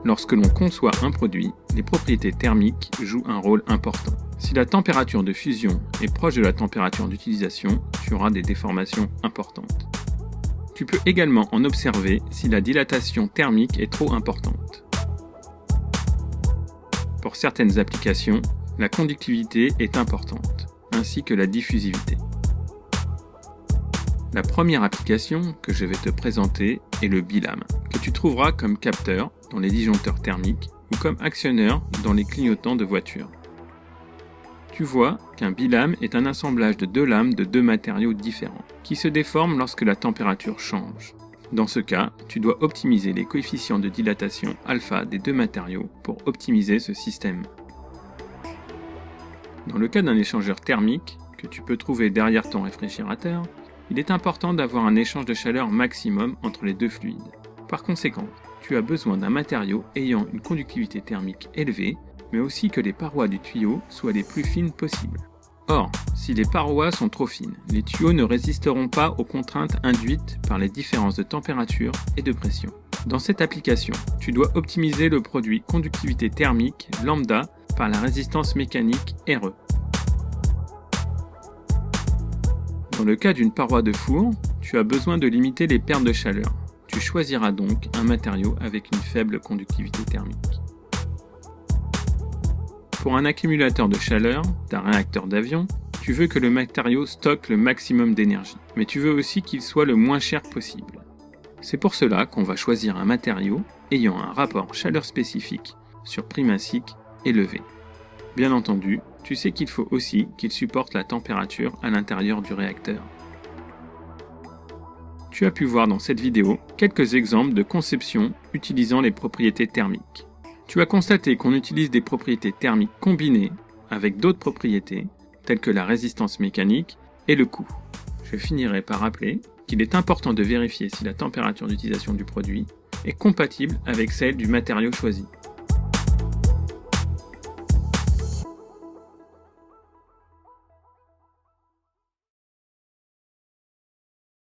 Lorsque l'on conçoit un produit, les propriétés thermiques jouent un rôle important. Si la température de fusion est proche de la température d'utilisation, tu auras des déformations importantes. Tu peux également en observer si la dilatation thermique est trop importante. Pour certaines applications, la conductivité est importante, ainsi que la diffusivité. La première application que je vais te présenter est le bilame, que tu trouveras comme capteur dans les disjoncteurs thermiques ou comme actionneur dans les clignotants de voiture. Tu vois qu'un bilame est un assemblage de deux lames de deux matériaux différents, qui se déforment lorsque la température change. Dans ce cas, tu dois optimiser les coefficients de dilatation alpha des deux matériaux pour optimiser ce système. Dans le cas d'un échangeur thermique, que tu peux trouver derrière ton réfrigérateur, il est important d'avoir un échange de chaleur maximum entre les deux fluides. Par conséquent, tu as besoin d'un matériau ayant une conductivité thermique élevée, mais aussi que les parois du tuyau soient les plus fines possibles. Or, si les parois sont trop fines, les tuyaux ne résisteront pas aux contraintes induites par les différences de température et de pression. Dans cette application, tu dois optimiser le produit conductivité thermique lambda par la résistance mécanique RE. Dans le cas d'une paroi de four, tu as besoin de limiter les pertes de chaleur. Tu choisiras donc un matériau avec une faible conductivité thermique. Pour un accumulateur de chaleur, d'un réacteur d'avion, tu veux que le matériau stocke le maximum d'énergie, mais tu veux aussi qu'il soit le moins cher possible. C'est pour cela qu'on va choisir un matériau ayant un rapport chaleur spécifique sur primacique élevé. Bien entendu, tu sais qu'il faut aussi qu'il supporte la température à l'intérieur du réacteur. Tu as pu voir dans cette vidéo quelques exemples de conception utilisant les propriétés thermiques. Tu as constaté qu'on utilise des propriétés thermiques combinées avec d'autres propriétés, telles que la résistance mécanique et le coût. Je finirai par rappeler qu'il est important de vérifier si la température d'utilisation du produit est compatible avec celle du matériau choisi.